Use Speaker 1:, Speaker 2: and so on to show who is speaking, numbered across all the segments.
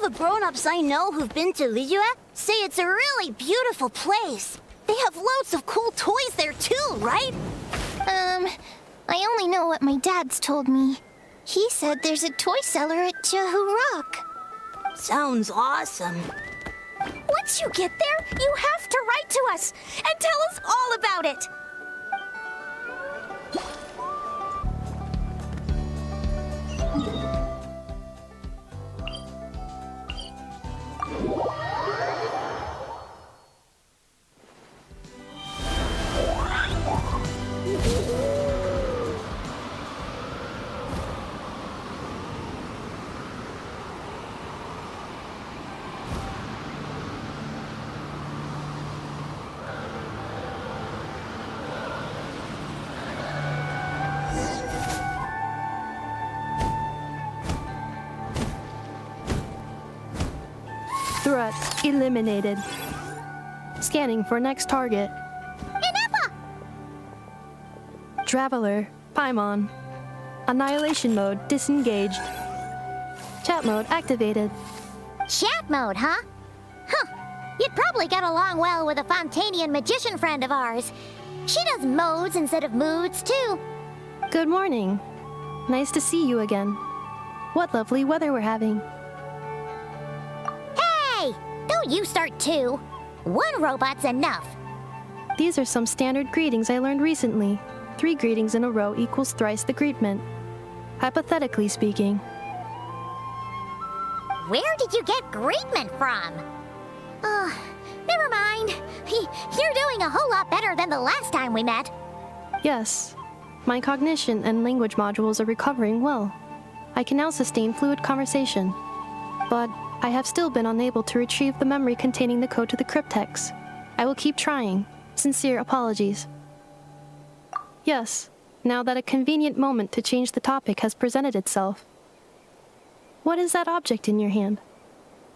Speaker 1: All the grown-ups I know who've been to Liyue say it's a really beautiful place. They have loads of cool toys there too, right?
Speaker 2: I only know what my dad's told me. He said there's a toy cellar at Jehu Rock.
Speaker 1: Sounds awesome.
Speaker 2: Once you get there, you have to write to us and tell us all about it.
Speaker 3: Threat eliminated. Scanning for next target.
Speaker 2: INEFFA!
Speaker 3: Traveler, Paimon. Annihilation mode disengaged. Chat mode activated.
Speaker 2: Chat mode, huh? Huh. You'd probably get along well with a Fontanian magician friend of ours. She does modes instead of moods, too.
Speaker 3: Good morning. Nice to see you again. What lovely weather we're having.
Speaker 2: Hey! Don't you start too. One robot's enough.
Speaker 3: These are some standard greetings I learned recently. 3 greetings in a row equals thrice the greetment. Hypothetically speaking.
Speaker 2: Where did you get greetment from? Never mind. You're doing a whole lot better than the last time we met.
Speaker 3: Yes. My cognition and language modules are recovering well. I can now sustain fluid conversation. But I have still been unable to retrieve the memory containing the code to the cryptex. I will keep trying. Sincere apologies. Yes, now that a convenient moment to change the topic has presented itself. What is that object in your hand?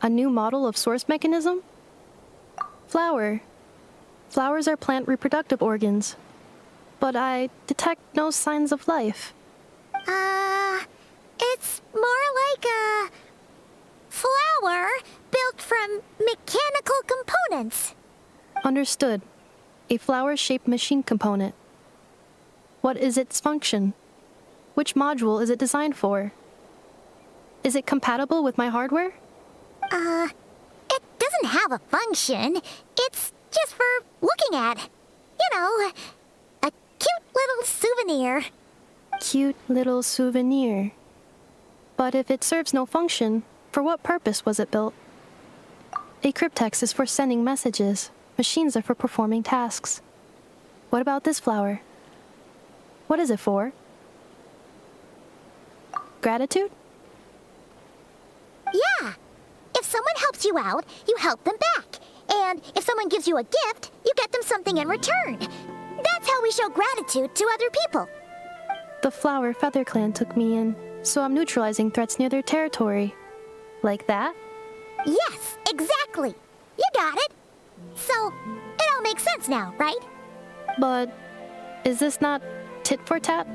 Speaker 3: A new model of source mechanism? Flower. Flowers are plant reproductive organs. But I detect no signs of life.
Speaker 2: It's more like a flower built from mechanical components.
Speaker 3: Understood. A flower-shaped machine component. What is its function? Which module is it designed for? Is it compatible with my hardware?
Speaker 2: It doesn't have a function. It's just for looking at. You know, a cute little souvenir.
Speaker 3: Cute little souvenir. But if it serves no function, for what purpose was it built? A cryptex is for sending messages. Machines are for performing tasks. What about this flower? What is it for? Gratitude?
Speaker 2: Yeah. If someone helps you out, you help them back. And if someone gives you a gift, you get them something in return. That's how we show gratitude to other people.
Speaker 3: The Flower Feather Clan took me in, so I'm neutralizing threats near their territory. Like that?
Speaker 2: Yes, exactly. You got it. So, it all makes sense now, right?
Speaker 3: But is this not tit for tat?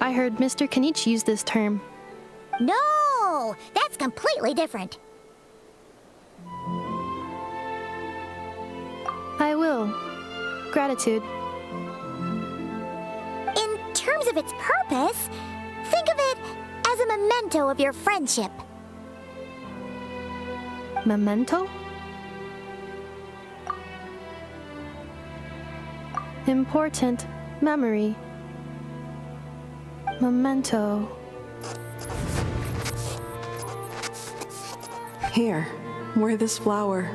Speaker 3: I heard Mr. Kenichi use this term.
Speaker 2: No, that's completely different.
Speaker 3: I will. Gratitude.
Speaker 2: In terms of its purpose, think of it as a memento of your friendship.
Speaker 3: Memento? Important memory. Memento.
Speaker 4: Here, wear this flower.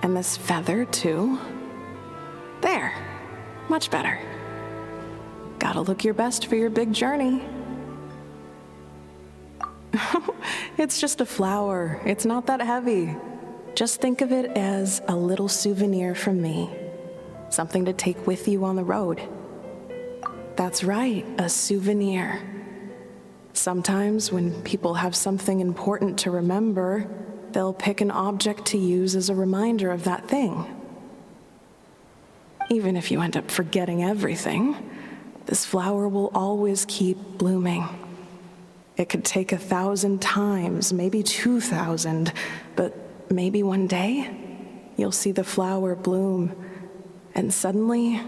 Speaker 4: And this feather, too. There. Much better. Gotta look your best for your big journey. It's just a flower. It's not that heavy. Just think of it as a little souvenir from me. Something to take with you on the road. That's right, a souvenir. Sometimes when people have something important to remember, they'll pick an object to use as a reminder of that thing. Even if you end up forgetting everything, this flower will always keep blooming. It could take 1,000 times, maybe 2,000, but maybe one day you'll see the flower bloom, and suddenly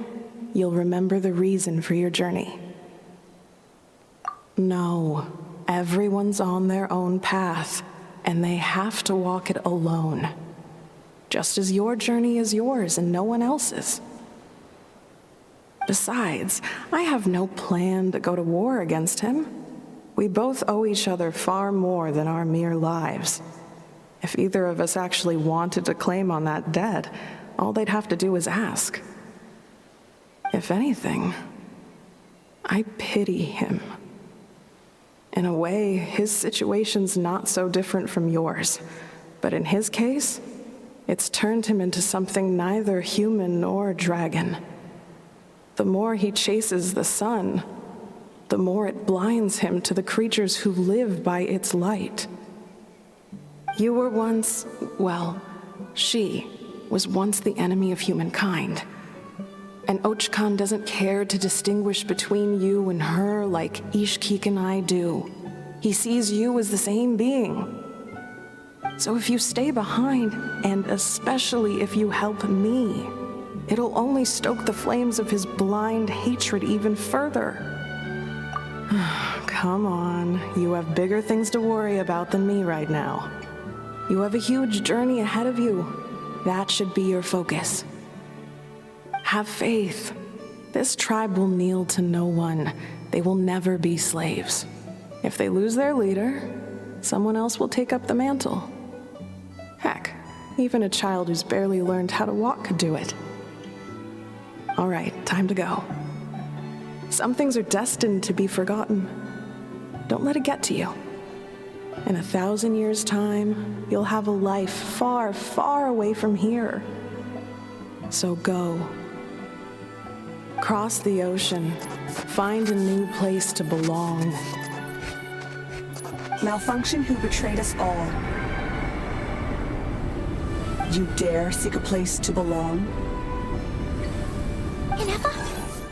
Speaker 4: you'll remember the reason for your journey. No, everyone's on their own path, and they have to walk it alone, just as your journey is yours and no one else's. Besides, I have no plan to go to war against him. We both owe each other far more than our mere lives. If either of us actually wanted to claim on that debt, all they'd have to do is ask. If anything, I pity him. In a way, his situation's not so different from yours, but in his case, it's turned him into something neither human nor dragon. The more he chases the sun, the more it blinds him to the creatures who live by its light. You were once, well, she was once the enemy of humankind. And Ochkan doesn't care to distinguish between you and her like Ishkik and I do. He sees you as the same being. So if you stay behind, and especially if you help me, it'll only stoke the flames of his blind hatred even further. Come on, you have bigger things to worry about than me right now. You have a huge journey ahead of you. That should be your focus. Have faith. This tribe will kneel to no one. They will never be slaves. If they lose their leader, someone else will take up the mantle. Heck, even a child who's barely learned how to walk could do it. All right, time to go. Some things are destined to be forgotten. Don't let it get to you. In 1,000 years' time, you'll have a life far, far away from here. So go. Cross the ocean. Find a new place to belong.
Speaker 5: Malfunction who betrayed us all. You dare seek a place to belong?
Speaker 2: INEFFA?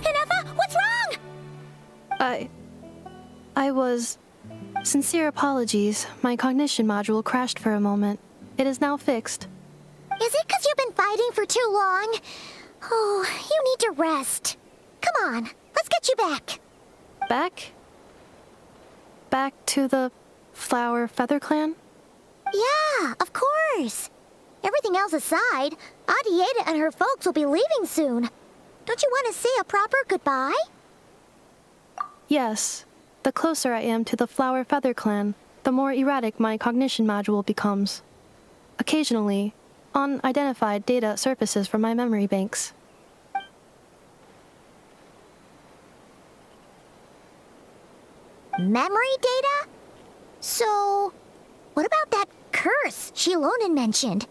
Speaker 2: INEFFA, what's wrong?
Speaker 3: I was... Sincere apologies. My cognition module crashed for a moment. It is now fixed.
Speaker 2: Is it because you've been fighting for too long? Oh, you need to rest. Come on, let's get you back.
Speaker 3: Back? Back to the Flower Feather Clan?
Speaker 2: Yeah, of course. Everything else aside, Adieta and her folks will be leaving soon. Don't you want to say a proper goodbye?
Speaker 3: Yes. The closer I am to the Flower Feather Clan, the more erratic my cognition module becomes. Occasionally, unidentified data surfaces from my memory banks.
Speaker 2: Memory data? So, what about that curse Shilonen mentioned?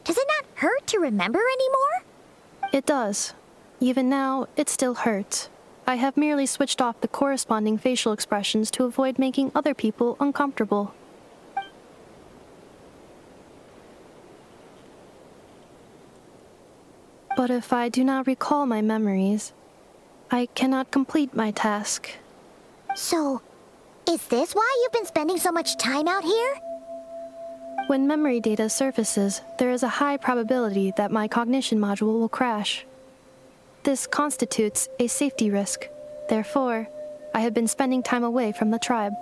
Speaker 2: Does it not hurt to remember anymore?
Speaker 3: It does. Even now, it still hurts. I have merely switched off the corresponding facial expressions to avoid making other people uncomfortable. But if I do not recall my memories, I cannot complete my task.
Speaker 2: So, is this why you've been spending so much time out here?
Speaker 3: When memory data surfaces, there is a high probability that my cognition module will crash. This constitutes a safety risk. Therefore, I have been spending time away from the tribe.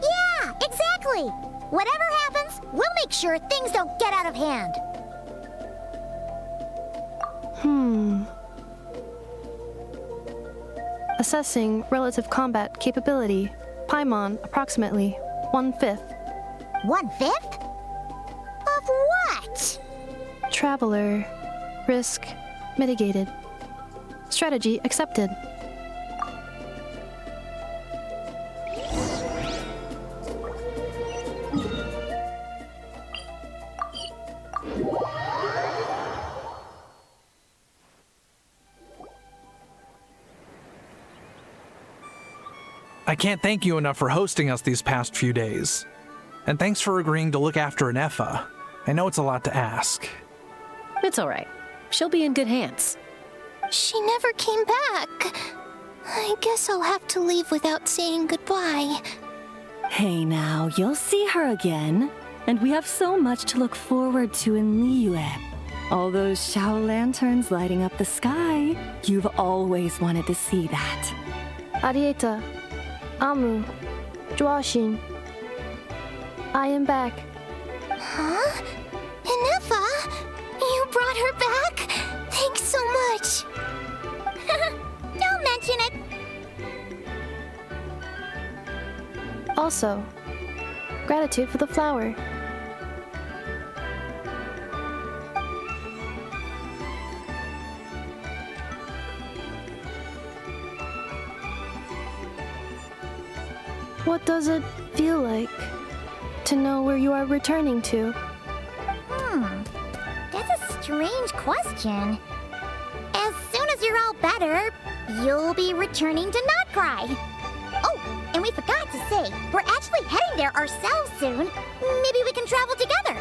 Speaker 2: Yeah, exactly! Whatever happens, we'll make sure things don't get out of hand.
Speaker 3: Assessing relative combat capability. Paimon, approximately 1/5.
Speaker 2: 1/5? Of what?
Speaker 3: Traveler. Risk mitigated. Strategy accepted.
Speaker 6: I can't thank you enough for hosting us these past few days. And thanks for agreeing to look after INEFFA. I know it's a lot to ask.
Speaker 7: It's all right. She'll be in good hands.
Speaker 2: She never came back. I guess I'll have to leave without saying goodbye.
Speaker 7: Hey now, you'll see her again. And we have so much to look forward to in Liyue. All those Shao lanterns lighting up the sky. You've always wanted to see that.
Speaker 3: Arieta, Amu, Joashin. I am back.
Speaker 2: Huh? INEFFA? You brought her back? Thanks so much.
Speaker 1: Don't mention it.
Speaker 3: Also, gratitude for the flower. What does it feel like to know where you are returning to?
Speaker 2: That's a strange question. As soon as you're all better, you'll be returning to Nod-Krai. Oh, and we forgot to say, we're actually heading there ourselves soon. Maybe we can travel together.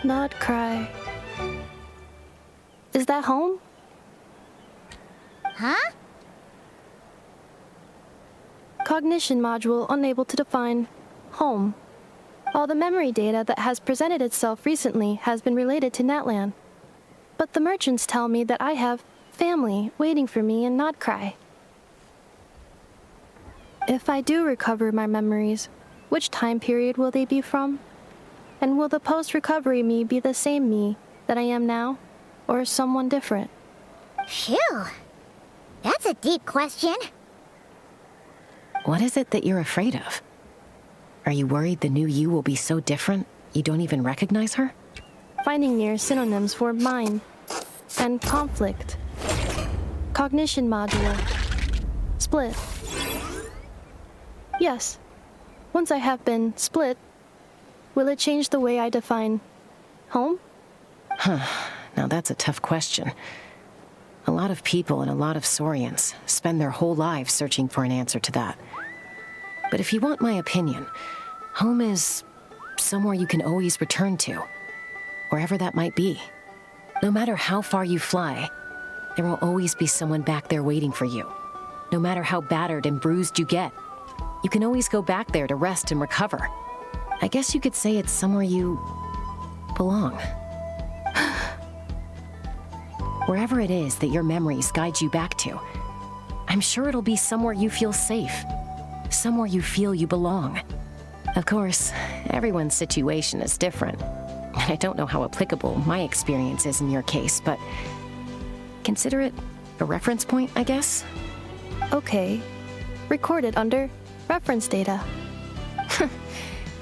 Speaker 3: Nod-Krai. Is that home?
Speaker 2: Huh?
Speaker 3: Cognition module unable to define home. All the memory data that has presented itself recently has been related to Natlan. But the merchants tell me that I have family waiting for me in Nod-Krai. If I do recover my memories, which time period will they be from? And will the post-recovery me be the same me that I am now, or someone different?
Speaker 2: Phew. That's a deep question.
Speaker 8: What is it that you're afraid of? Are you worried the new you will be so different you don't even recognize her?
Speaker 3: Finding near synonyms for mine and conflict. Cognition module. Split. Yes. Once I have been split, will it change the way I define home?
Speaker 8: Now that's a tough question. A lot of people and a lot of Saurians spend their whole lives searching for an answer to that. But if you want my opinion, home is somewhere you can always return to, wherever that might be. No matter how far you fly, there will always be someone back there waiting for you. No matter how battered and bruised you get, you can always go back there to rest and recover. I guess you could say it's somewhere you belong. Wherever it is that your memories guide you back to, I'm sure it'll be somewhere you feel safe, somewhere you feel you belong. Of course, everyone's situation is different, and I don't know how applicable my experience is in your case, but consider it a reference point, I guess?
Speaker 3: Okay. Recorded under reference data.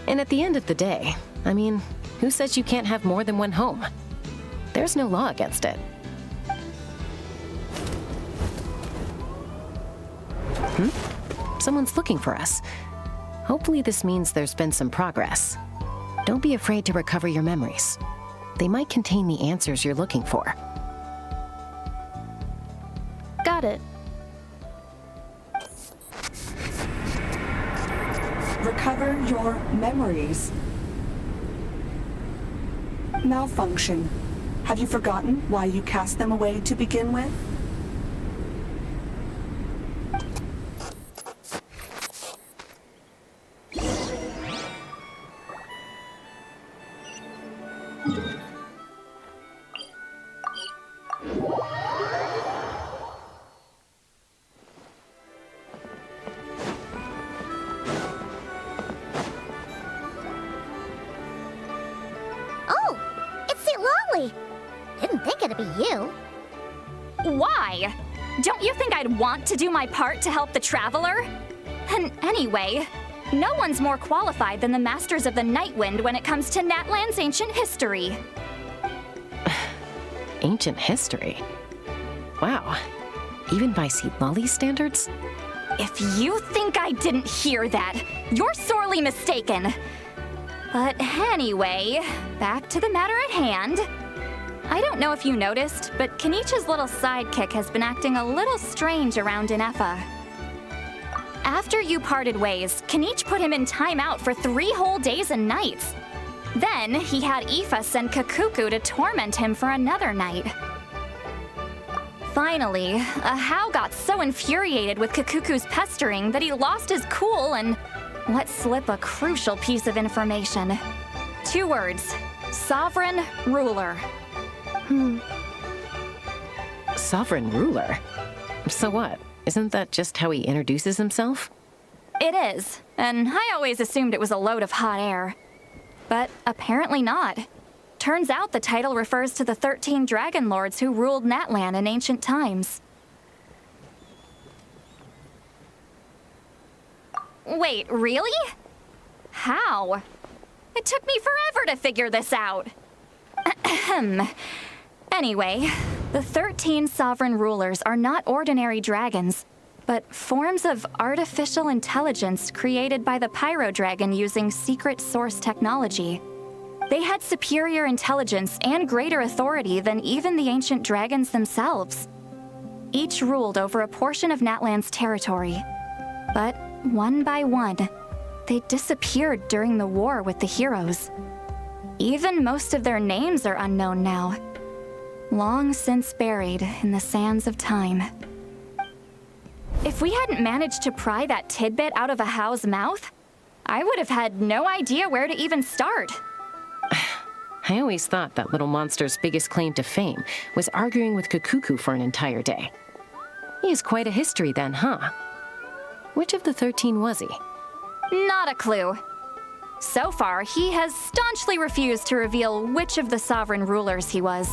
Speaker 8: And at the end of the day, I mean, who says you can't have more than one home? There's no law against it. Someone's looking for us. Hopefully this means there's been some progress. Don't be afraid to recover your memories. They might contain the answers you're looking for.
Speaker 3: Got it.
Speaker 5: Recover your memories. Malfunction. Have you forgotten why you cast them away to begin with?
Speaker 2: Didn't think it'd be you.
Speaker 9: Why? Don't you think I'd want to do my part to help the traveler? And anyway, no one's more qualified than the Masters of the Nightwind when it comes to Natlan's ancient history.
Speaker 8: Ancient history? Wow. Even by Lolly's standards?
Speaker 9: If you think I didn't hear that, you're sorely mistaken. But anyway, back to the matter at hand. I don't know if you noticed, but Kenichi's little sidekick has been acting a little strange around INEFFA. After you parted ways, Kenichi put him in timeout for 3 whole days and nights. Then he had INEFFA send Kakuku to torment him for another night. Finally, Ahau got so infuriated with Kakuku's pestering that he lost his cool and let slip a crucial piece of information. 2 words: sovereign ruler.
Speaker 8: Sovereign ruler? So what? Isn't that just how he introduces himself?
Speaker 9: It is, and I always assumed it was a load of hot air. But apparently not. Turns out the title refers to the 13 dragon lords who ruled Natlan in ancient times. Wait, really? How? It took me forever to figure this out. Anyway, the 13 sovereign rulers are not ordinary dragons, but forms of artificial intelligence created by the Pyro Dragon using secret source technology. They had superior intelligence and greater authority than even the ancient dragons themselves. Each ruled over a portion of Natlan's territory. But one by one, they disappeared during the war with the heroes. Even most of their names are unknown now, long since buried in the sands of time. If we hadn't managed to pry that tidbit out of Ahau's mouth, I would have had no idea where to even start.
Speaker 8: I always thought that little monster's biggest claim to fame was arguing with Kakuku for an entire day. He has quite a history then, huh? Which of the 13 was he?
Speaker 9: Not a clue. So far, he has staunchly refused to reveal which of the sovereign rulers he was.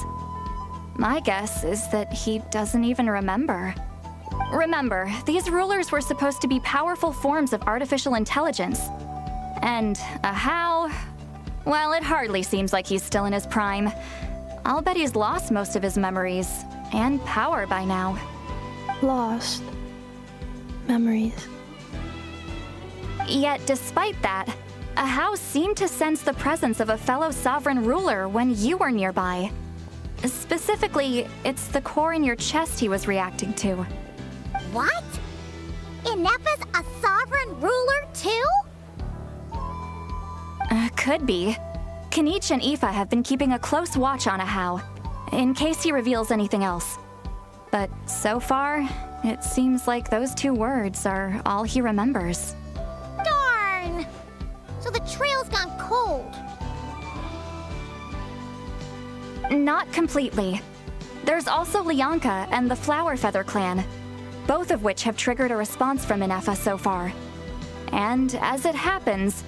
Speaker 9: My guess is that he doesn't even remember. Remember, these rulers were supposed to be powerful forms of artificial intelligence. And Ahau, well, it hardly seems like he's still in his prime. I'll bet he's lost most of his memories and power by now.
Speaker 3: Lost. Memories.
Speaker 9: Yet, despite that, Ahau seemed to sense the presence of a fellow sovereign ruler when you were nearby. Specifically, it's the core in your chest he was reacting to.
Speaker 2: What? INEFFA's a sovereign ruler too?
Speaker 9: Could be. Kanich and Aoife have been keeping a close watch on Ahau, in case he reveals anything else. But so far, it seems like those 2 words are all he remembers.
Speaker 2: Darn! So the trail's gone cold.
Speaker 9: Not completely. There's also Lianka and the Flower Feather clan, both of which have triggered a response from INEFFA so far. And as it happens,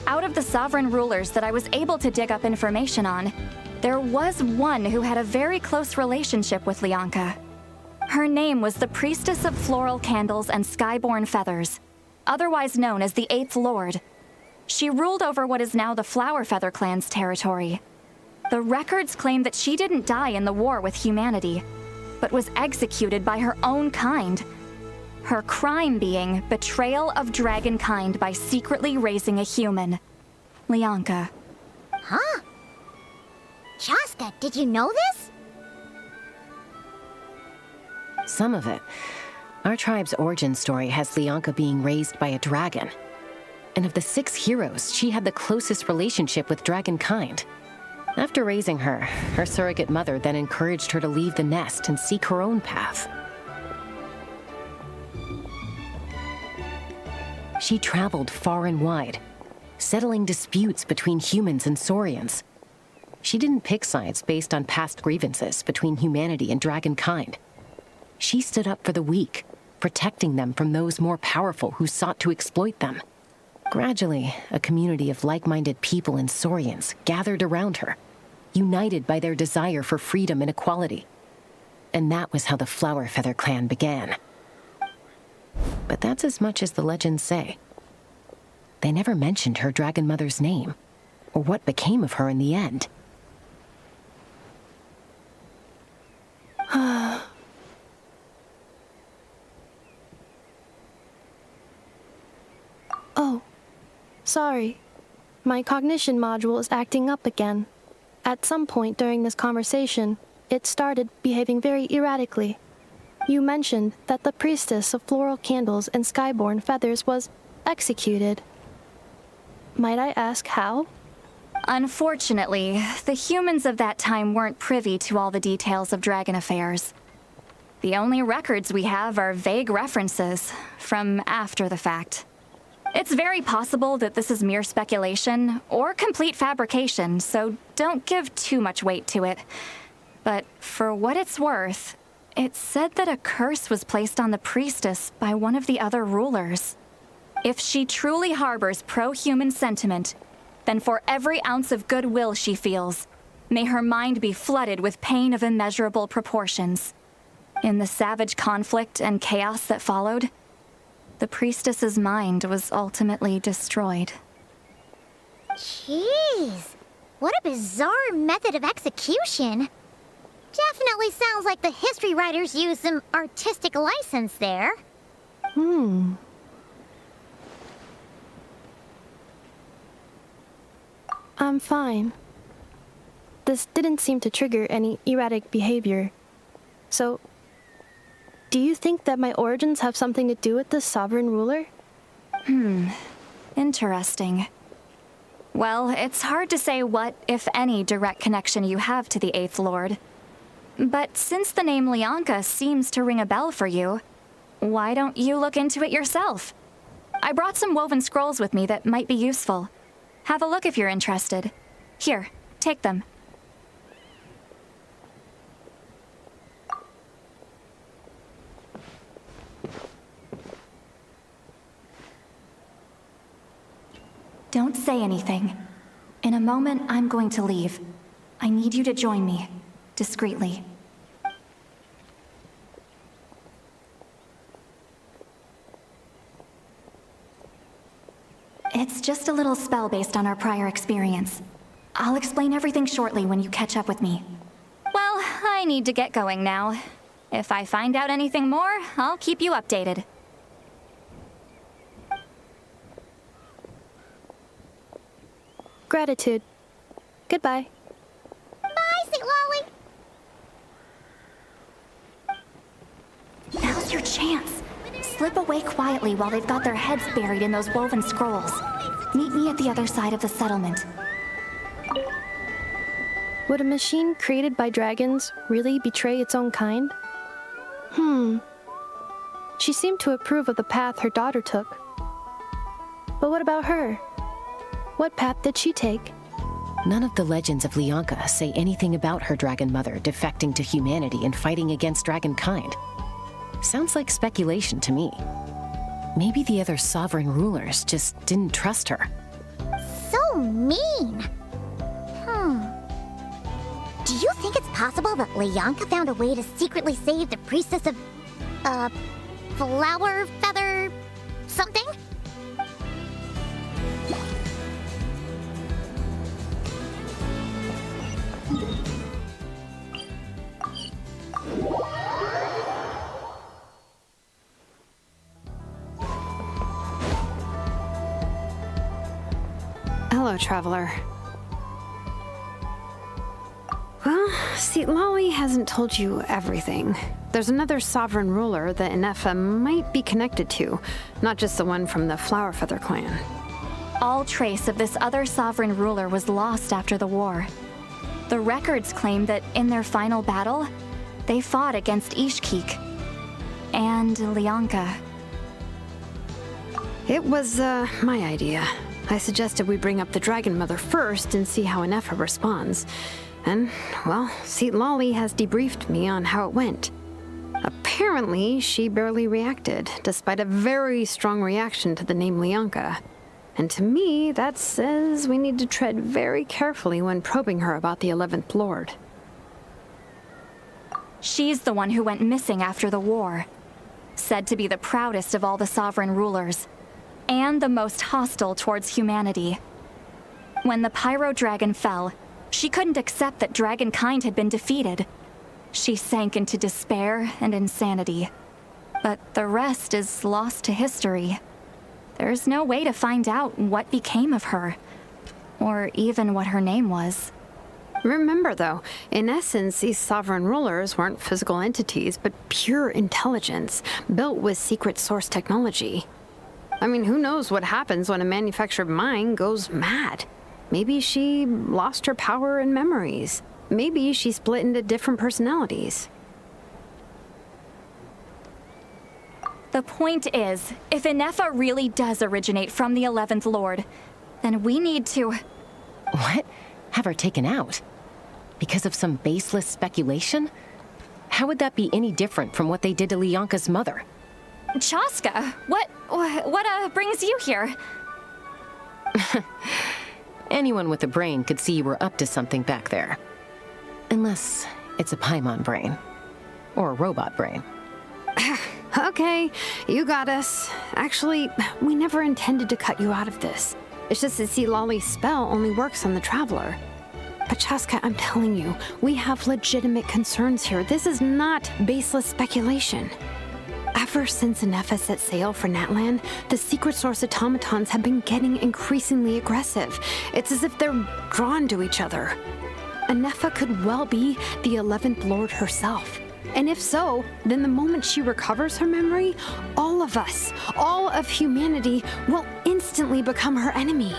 Speaker 9: out of the sovereign rulers that I was able to dig up information on, there was one who had a very close relationship with Lianka. Her name was the Priestess of Floral Candles and Skyborn Feathers, otherwise known as the 8th Lord. She ruled over what is now the Flower Feather clan's territory. The records claim that she didn't die in the war with humanity, but was executed by her own kind. Her crime being betrayal of dragonkind by secretly raising a human. Lianka.
Speaker 2: Huh? Chaska, did you know this?
Speaker 8: Some of it. Our tribe's origin story has Lianka being raised by a dragon. And of the 6 heroes, she had the closest relationship with dragonkind. After raising her, her surrogate mother then encouraged her to leave the nest and seek her own path. She traveled far and wide, settling disputes between humans and saurians. She didn't pick sides based on past grievances between humanity and dragonkind. She stood up for the weak, protecting them from those more powerful who sought to exploit them. Gradually, a community of like-minded people and saurians gathered around her, united by their desire for freedom and equality. And that was how the Flower Feather clan began. But that's as much as the legends say. They never mentioned her dragon mother's name, or what became of her in the end.
Speaker 3: Oh, sorry. My cognition module is acting up again. At some point during this conversation, it started behaving very erratically. You mentioned that the Priestess of Floral Candles and Skyborn Feathers was executed. Might I ask how?
Speaker 9: Unfortunately, the humans of that time weren't privy to all the details of dragon affairs. The only records we have are vague references from after the fact. It's very possible that this is mere speculation or complete fabrication, so don't give too much weight to it. But for what it's worth, it said that a curse was placed on the priestess by one of the other rulers. If she truly harbors pro-human sentiment, then for every ounce of goodwill she feels, may her mind be flooded with pain of immeasurable proportions. In the savage conflict and chaos that followed, the priestess's mind was ultimately destroyed.
Speaker 2: Jeez, what a bizarre method of execution. Definitely sounds like the history writers used some artistic license there.
Speaker 3: I'm fine. This didn't seem to trigger any erratic behavior. So, do you think that my origins have something to do with this sovereign ruler?
Speaker 9: Interesting. Well, it's hard to say what, if any, direct connection you have to the Eighth Lord. But since the name Lianka seems to ring a bell for you, why don't you look into it yourself? I brought some woven scrolls with me that might be useful. Have a look if you're interested. Here, take them. Don't say anything. In a moment, I'm going to leave. I need you to join me, discreetly. It's just a little spell based on our prior experience. I'll explain everything shortly when you catch up with me. Well, I need to get going now. If I find out anything more, I'll keep you updated.
Speaker 3: Gratitude. Goodbye.
Speaker 2: Bye, St. Lolly.
Speaker 9: Now's your chance. Slip away quietly while they've got their heads buried in those woven scrolls. Meet me at the other side of the settlement.
Speaker 3: Would a machine created by dragons really betray its own kind? She seemed to approve of the path her daughter took. But what about her? What path did she take?
Speaker 8: None of the legends of Lianka say anything about her dragon mother defecting to humanity and fighting against dragonkind. Sounds like speculation to me. Maybe the other sovereign rulers just didn't trust her.
Speaker 2: So mean. Do you think it's possible that Lianka found a way to secretly save the priestess of, flower feather something?
Speaker 10: Hello, traveler. Well, see, Lolly hasn't told you everything. There's another sovereign ruler that INEFFA might be connected to, not just the one from the Flower Feather clan.
Speaker 9: All trace of this other sovereign ruler was lost after the war. The records claim that in their final battle, they fought against Ishkik and Lianka.
Speaker 10: It was, my idea. I suggested we bring up the Dragon Mother first and see how INEFFA responds. And, well, Seat Lolly has debriefed me on how it went. Apparently, she barely reacted, despite a very strong reaction to the name Lianka. And to me, that says we need to tread very carefully when probing her about the 11th Lord.
Speaker 9: She's the one who went missing after the war. Said to be the proudest of all the sovereign rulers, and the most hostile towards humanity. When the Pyro Dragon fell, she couldn't accept that dragonkind had been defeated. She sank into despair and insanity. But the rest is lost to history. There's no way to find out what became of her, or even what her name was.
Speaker 10: Remember, though, in essence, these sovereign rulers weren't physical entities, but pure intelligence, built with secret source technology. I mean, who knows what happens when a manufactured mind goes mad? Maybe she lost her power and memories. Maybe she split into different personalities.
Speaker 9: The point is, if INEFFA really does originate from the 11th Lord, then we need to...
Speaker 8: What? Have her taken out? Because of some baseless speculation? How would that be any different from what they did to Leonka's mother?
Speaker 9: Chaska, what brings you here?
Speaker 8: Anyone with a brain could see you were up to something back there. Unless it's a Paimon brain. Or a robot brain.
Speaker 10: Okay, you got us. Actually, we never intended to cut you out of this. It's just that Lolly's spell only works on the Traveler. But Chaska, I'm telling you, we have legitimate concerns here. This is not baseless speculation. Ever since INEFFA set sail for Natlan, the secret source automatons have been getting increasingly aggressive. It's as if they're drawn to each other. INEFFA could well be the 11th Lord herself. And if so, then the moment she recovers her memory, all of us, all of humanity, will instantly become her enemy.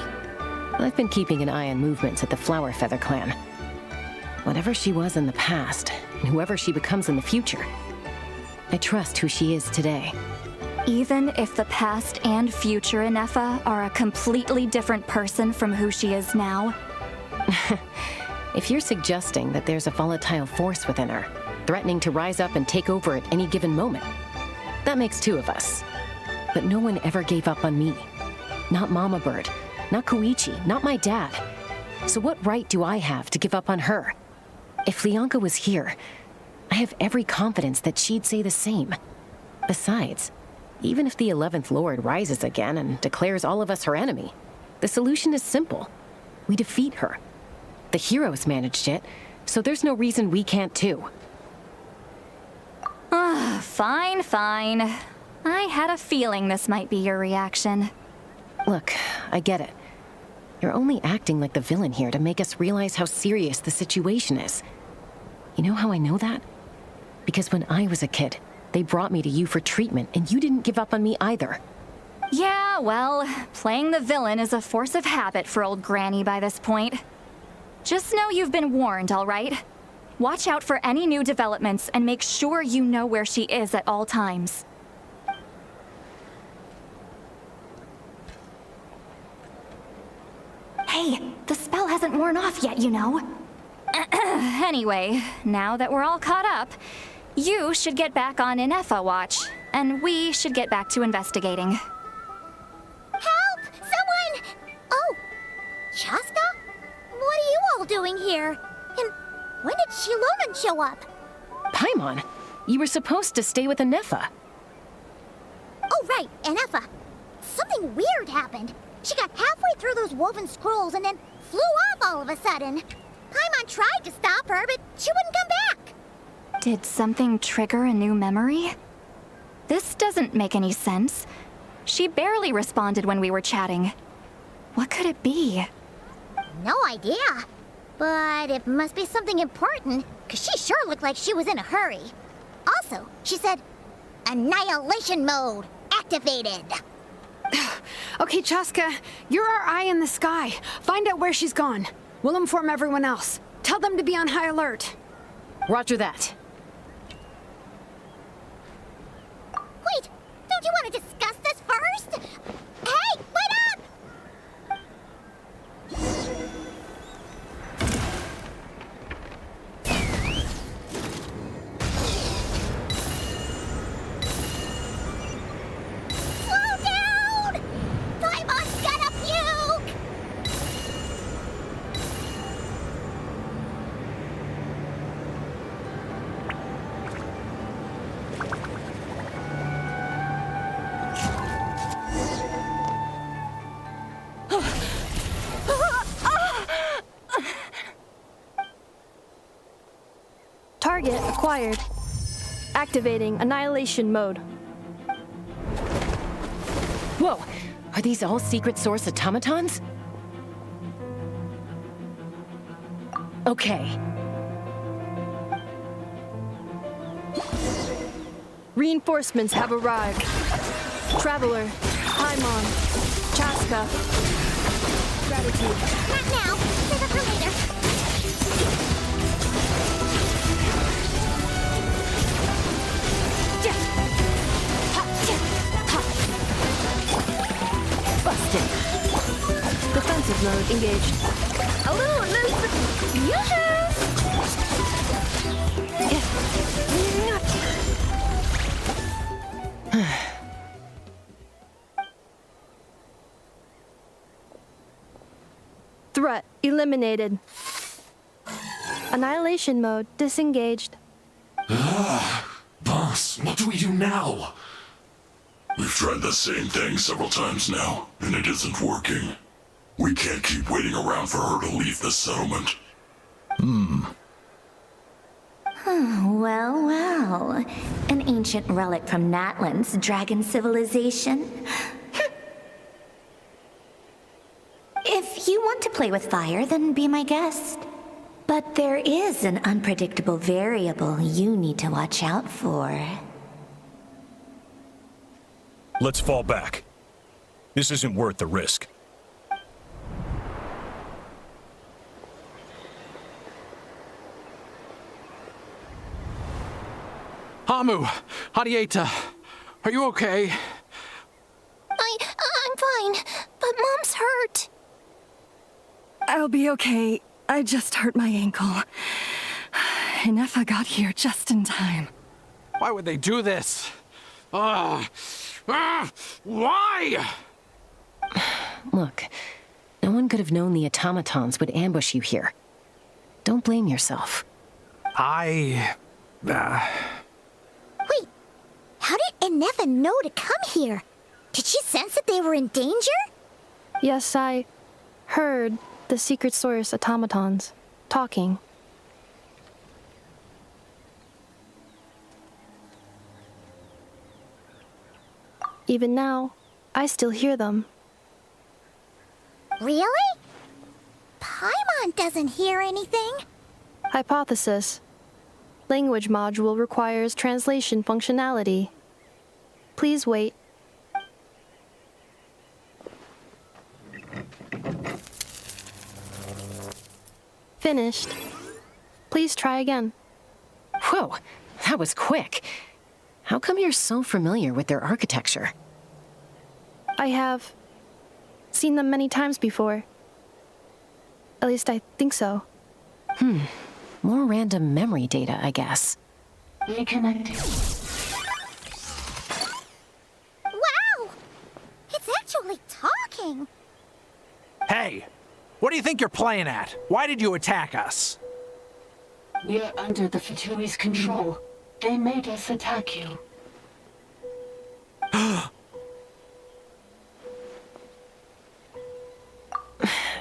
Speaker 8: I've been keeping an eye on movements at the Flower Feather clan. Whatever she was in the past, and whoever she becomes in the future, I trust who she is today.
Speaker 9: Even if the past and future INEFFA are a completely different person from who she is now?
Speaker 8: If you're suggesting that there's a volatile force within her, threatening to rise up and take over at any given moment, that makes two of us. But no one ever gave up on me. Not Mama Bird, not Koichi, not my dad. So what right do I have to give up on her? If Leonka was here, I have every confidence that she'd say the same. Besides, even if the 11th Lord rises again and declares all of us her enemy, the solution is simple. We defeat her. The heroes managed it, so there's no reason we can't too.
Speaker 9: Fine, fine. I had a feeling this might be your reaction.
Speaker 8: Look, I get it. You're only acting like the villain here to make us realize how serious the situation is. You know how I know that? Because when I was a kid, they brought me to you for treatment, and you didn't give up on me either.
Speaker 9: Yeah, well, playing the villain is a force of habit for old Granny by this point. Just know you've been warned, all right? Watch out for any new developments and make sure you know where she is at all times. Hey, the spell hasn't worn off yet, you know. Anyway, now that we're all caught up, you should get back on INEFFA watch, and we should get back to investigating.
Speaker 2: Help! Someone! Oh, Chaska? What are you all doing here? And when did Shilonan show up?
Speaker 8: Paimon, you were supposed to stay with INEFFA.
Speaker 2: Oh, right, INEFFA. Something weird happened. She got halfway through those woven scrolls and then flew off all of a sudden. Paimon tried to stop her, but she wouldn't come back.
Speaker 9: Did something trigger a new memory? This doesn't make any sense. She barely responded when we were chatting. What could it be?
Speaker 2: No idea. But it must be something important, because she sure looked like she was in a hurry. Also, she said, Annihilation mode activated.
Speaker 10: Okay, Chaska, you're our eye in the sky. Find out where she's gone. We'll inform everyone else. Tell them to be on high alert.
Speaker 8: Roger that.
Speaker 2: Wait, don't you want to discuss this first? Hey, wait up! Slow down! Paimon's gonna puke!
Speaker 3: Target acquired. Activating annihilation mode.
Speaker 8: Whoa, are these all secret source automatons? Okay.
Speaker 3: Reinforcements have arrived. Traveler, Paimon, Chaska. Gratitude.
Speaker 2: Not now. Save it for later.
Speaker 10: mode engaged. A little
Speaker 3: Threat eliminated. Annihilation mode disengaged.
Speaker 11: Boss, what do we do now? We've tried the same thing several times now, and it isn't working. We can't keep waiting around for her to leave the settlement.
Speaker 9: Well, well. An ancient relic from Natlan's dragon civilization. If you want to play with fire, then be my guest. But there is an unpredictable variable you need to watch out for.
Speaker 11: Let's fall back. This isn't worth the risk.
Speaker 6: Hamu, Hadieta, are you okay?
Speaker 1: I'm fine, but Mom's hurt.
Speaker 7: I'll be okay. I just hurt my ankle. INEFFA got here just in time.
Speaker 6: Why would they do this? Why?
Speaker 8: Look, no one could have known the automatons would ambush you here. Don't blame yourself.
Speaker 1: Wait, how did INEFFA know to come here? Did she sense that they were in danger?
Speaker 3: Yes, I heard the secret source automatons talking. Even now, I still hear them.
Speaker 1: Really? Paimon doesn't hear anything.
Speaker 3: Hypothesis. Language module requires translation functionality. Please wait. Finished. Please try again.
Speaker 8: Whoa, that was quick. How come you're so familiar with their architecture?
Speaker 3: I have seen them many times before. At least I think so.
Speaker 8: More random memory data, I guess.
Speaker 5: Reconnecting.
Speaker 1: Wow! It's actually talking.
Speaker 6: Hey, what do you think you're playing at? Why did you attack us?
Speaker 5: We're under the Fatui's control. They made us attack you.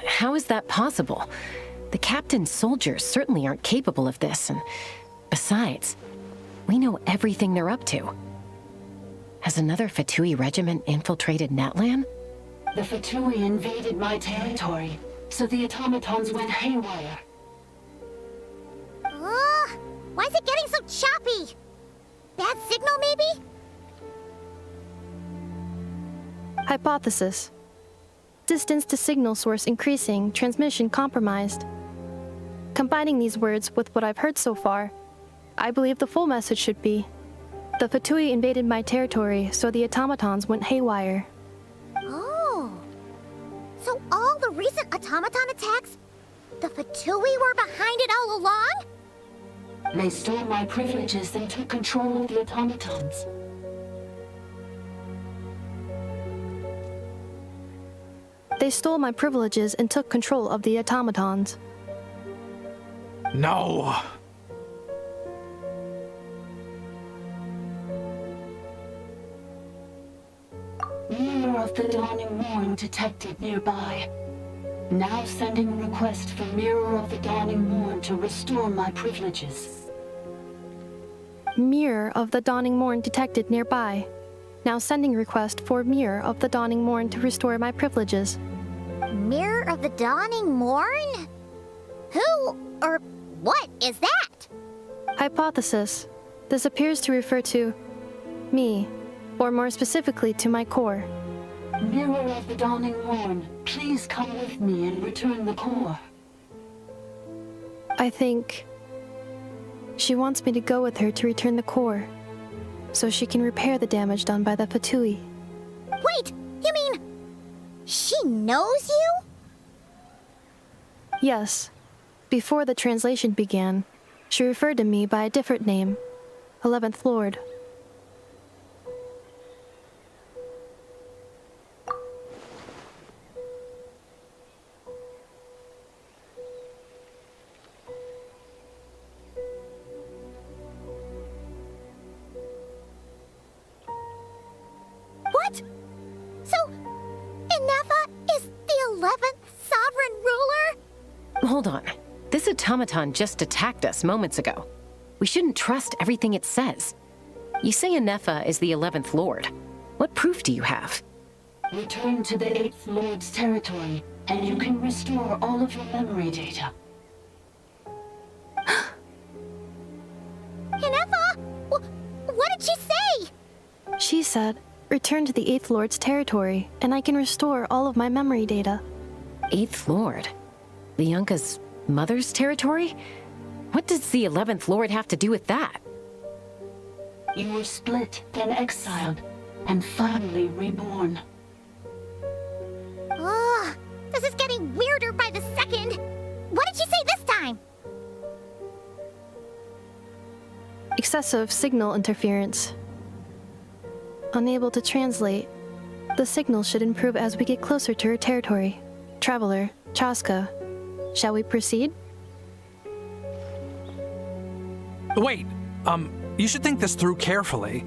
Speaker 8: How is that possible? The captain's soldiers certainly aren't capable of this, and besides, we know everything they're up to. Has another Fatui regiment infiltrated Natlan?
Speaker 5: The Fatui invaded my territory, so the automatons went haywire.
Speaker 1: Why is it getting so choppy? Bad signal, maybe?
Speaker 3: Hypothesis. Distance to signal source increasing, transmission compromised. Combining these words with what I've heard so far, I believe the full message should be: the Fatui invaded my territory, so the automatons went haywire.
Speaker 1: Oh. So all the recent automaton attacks, the Fatui were behind it all along?
Speaker 5: They stole my privileges and took control of the automatons.
Speaker 3: They stole my privileges and took control of the automatons.
Speaker 6: No.
Speaker 5: Mirror of the Dawning Morn detected nearby. Now sending request for Mirror of the Dawning Morn to restore my privileges.
Speaker 3: Mirror of the Dawning Morn detected nearby. Now sending request for Mirror of the Dawning Morn to restore my privileges.
Speaker 1: Mirror of the Dawning Morn? Who or what is that?
Speaker 3: Hypothesis. This appears to refer to me, or more specifically to my core.
Speaker 5: Mirror of the Dawning Morn, please come with me and return the core.
Speaker 3: I think she wants me to go with her to return the core, so she can repair the damage done by the Fatui.
Speaker 1: Wait, you mean she knows you?
Speaker 3: Yes. Before the translation began, she referred to me by a different name, 11th Lord.
Speaker 2: What? So, INEFFA is the 11th sovereign ruler?
Speaker 8: Hold on. This automaton just attacked us moments ago. We shouldn't trust everything it says. You say INEFFA is the 11th Lord. What proof do you have?
Speaker 5: Return to the 8th Lord's territory, and you can restore all of your memory data.
Speaker 2: INEFFA? What did she say?
Speaker 3: She said, return to the 8th Lord's territory, and I can restore all of my memory data.
Speaker 8: 8th Lord? Lianka's mother's territory? What does the 11th Lord have to do with that?
Speaker 5: You were split, then exiled, and finally reborn.
Speaker 2: Ugh, this is getting weirder by the second. What did she say this time?
Speaker 3: Excessive signal interference. Unable to translate. The signal should improve as we get closer to her territory. Traveler, Chaska, shall we proceed?
Speaker 6: Wait, you should think this through carefully.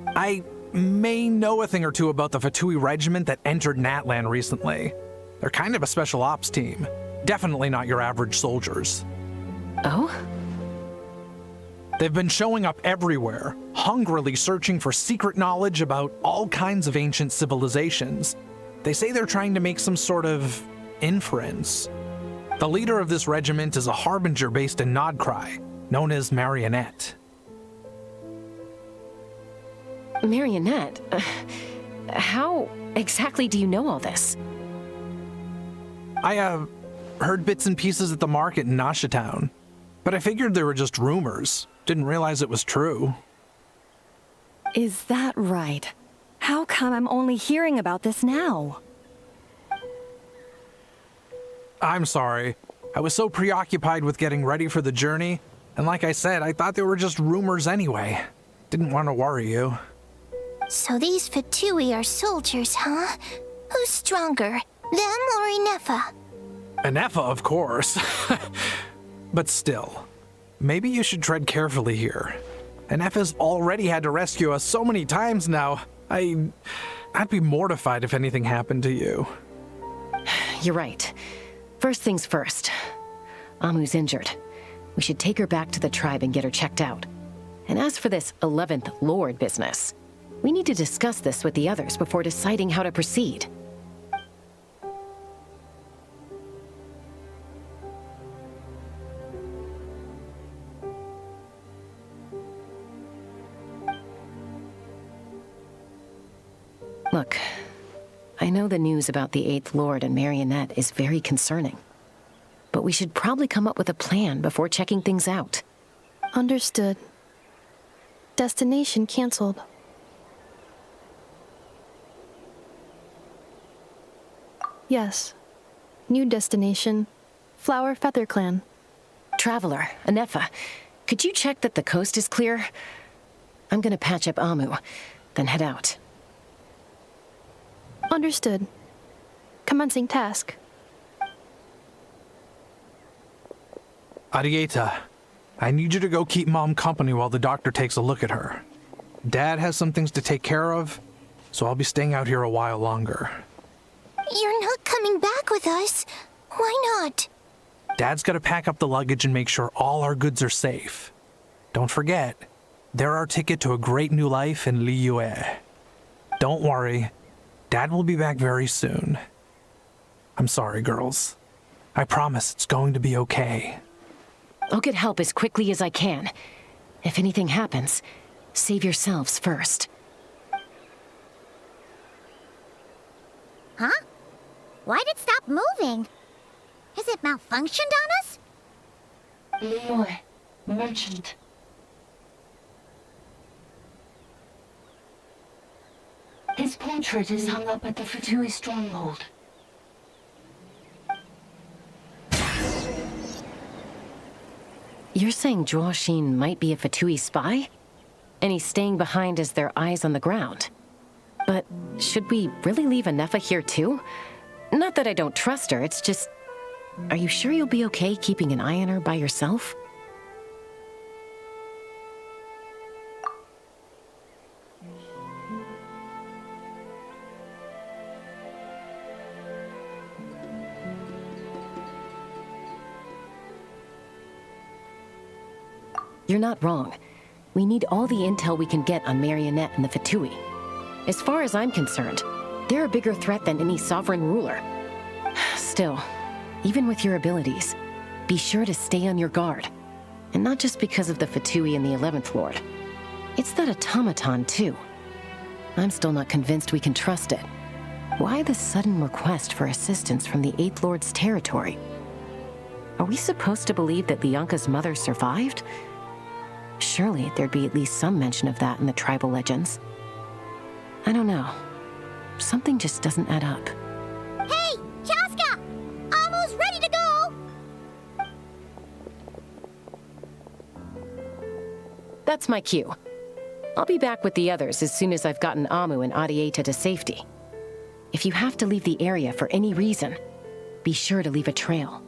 Speaker 6: I may know a thing or two about the Fatui regiment that entered Natlan recently. They're kind of a special ops team. Definitely not your average soldiers.
Speaker 8: Oh?
Speaker 6: They've been showing up everywhere, hungrily searching for secret knowledge about all kinds of ancient civilizations. They say they're trying to make some sort of inference. The leader of this regiment is a harbinger based in Nod-Krai, known as Marionette.
Speaker 8: Marionette? How exactly do you know all this?
Speaker 6: I, heard bits and pieces at the market in Nasha Town, but I figured they were just rumors. Didn't realize it was true.
Speaker 7: Is that right? How come I'm only hearing about this now?
Speaker 6: I'm sorry. I was so preoccupied with getting ready for the journey, and like I said, I thought they were just rumors anyway. Didn't want to worry you.
Speaker 1: So these Fatui are soldiers, huh? Who's stronger, them or INEFFA?
Speaker 6: INEFFA, of course. But still, maybe you should tread carefully here. INEFFA's already had to rescue us so many times now. I'd be mortified if anything happened to you.
Speaker 8: You're right. First things first. Amu's injured. We should take her back to the tribe and get her checked out. And as for this 11th Lord business, we need to discuss this with the others before deciding how to proceed. Look, I know the news about the 8th Lord and Marionette is very concerning, but we should probably come up with a plan before checking things out.
Speaker 3: Understood. Destination canceled. Yes. New destination, Flower Feather Clan.
Speaker 8: Traveler, INEFFA, could you check that the coast is clear? I'm gonna patch up Amu, then head out.
Speaker 3: Understood. Commencing task.
Speaker 6: Arieta, I need you to go keep Mom company while the doctor takes a look at her. Dad has some things to take care of, so I'll be staying out here a while longer.
Speaker 1: You're not coming back with us. Why not?
Speaker 6: Dad's gotta pack up the luggage and make sure all our goods are safe. Don't forget, they're our ticket to a great new life in Liyue. Don't worry, Dad will be back very soon. I'm sorry, girls. I promise it's going to be okay.
Speaker 8: I'll get help as quickly as I can. If anything happens, save yourselves first.
Speaker 2: Huh? Why'd it stop moving? Has it malfunctioned on us?
Speaker 5: Leroy, merchant. His portrait is hung up at the Fatui stronghold.
Speaker 8: You're saying Joashin might be a Fatui spy? And he's staying behind as their eyes on the ground. But should we really leave INEFFA here too? Not that I don't trust her, it's just... Are you sure you'll be okay keeping an eye on her by yourself? You're not wrong. We need all the intel we can get on Marionette and the Fatui. As far as I'm concerned, they're a bigger threat than any sovereign ruler. Still, even with your abilities, be sure to stay on your guard. And not just because of the Fatui and the 11th Lord. It's that automaton, too. I'm still not convinced we can trust it. Why the sudden request for assistance from the 8th Lord's territory? Are we supposed to believe that Lianka's mother survived? Surely there'd be at least some mention of that in the tribal legends. I don't know. Something just doesn't add up.
Speaker 2: Hey, Chaska! Almost ready to go!
Speaker 8: That's my cue. I'll be back with the others as soon as I've gotten Amu and Adieta to safety. If you have to leave the area for any reason, be sure to leave a trail.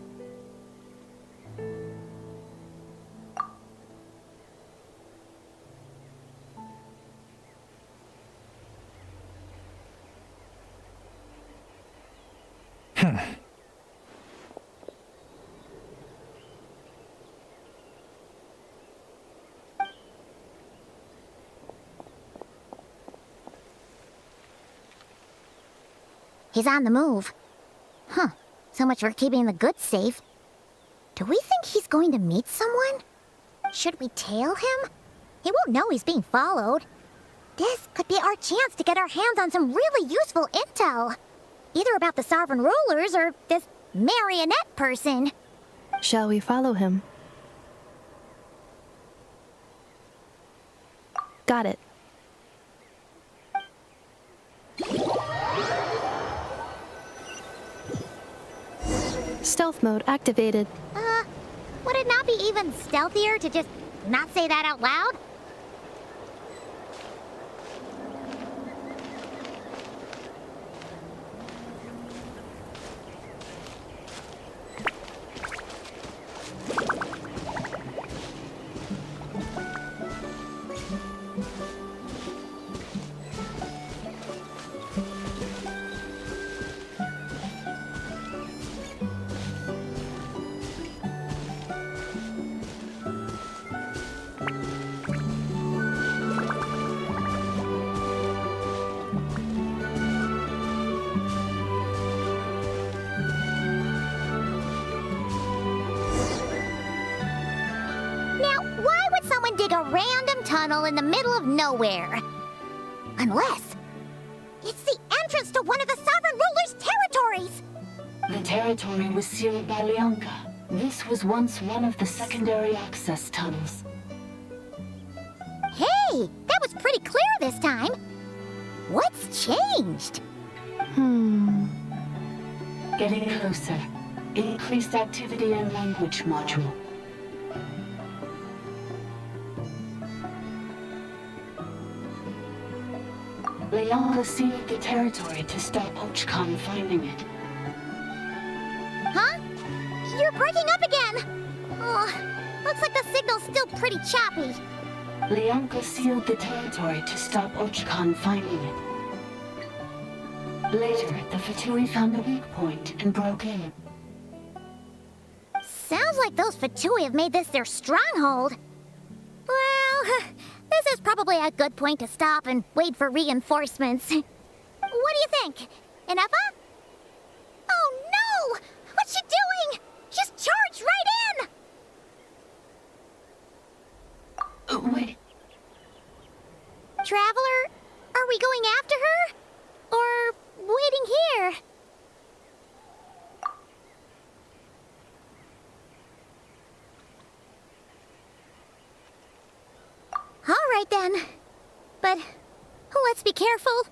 Speaker 2: He's on the move. Huh. So much for keeping the goods safe. Do we think he's going to meet someone? Should we tail him? He won't know he's being followed. This could be our chance to get our hands on some really useful intel. Either about the sovereign rulers or this marionette person.
Speaker 3: Shall we follow him? Got it. Stealth mode activated.
Speaker 2: Would it not be even stealthier to just not say that out loud? Dig a random tunnel in the middle of nowhere. Unless it's the entrance to one of the sovereign ruler's territories.
Speaker 5: The territory was sealed by Lianka. This was once one of the secondary access tunnels.
Speaker 2: Hey, that was pretty clear this time. What's changed?
Speaker 5: Getting closer. Increased activity and language module. Lianka sealed the territory to stop Ochkan finding it.
Speaker 2: Huh? You're breaking up again! Oh, looks like the signal's still pretty choppy.
Speaker 5: Lianka sealed the territory to stop Ochkan finding it. Later, the Fatui found a weak point and broke in.
Speaker 2: Sounds like those Fatui have made this their stronghold. Well, this is probably a good point to stop and wait for reinforcements. What do you think? INEFFA? Oh no! What's she doing? She's charged right in!
Speaker 5: Wait.
Speaker 2: Traveler, are we going after her? Or waiting here? All right then. But let's be careful.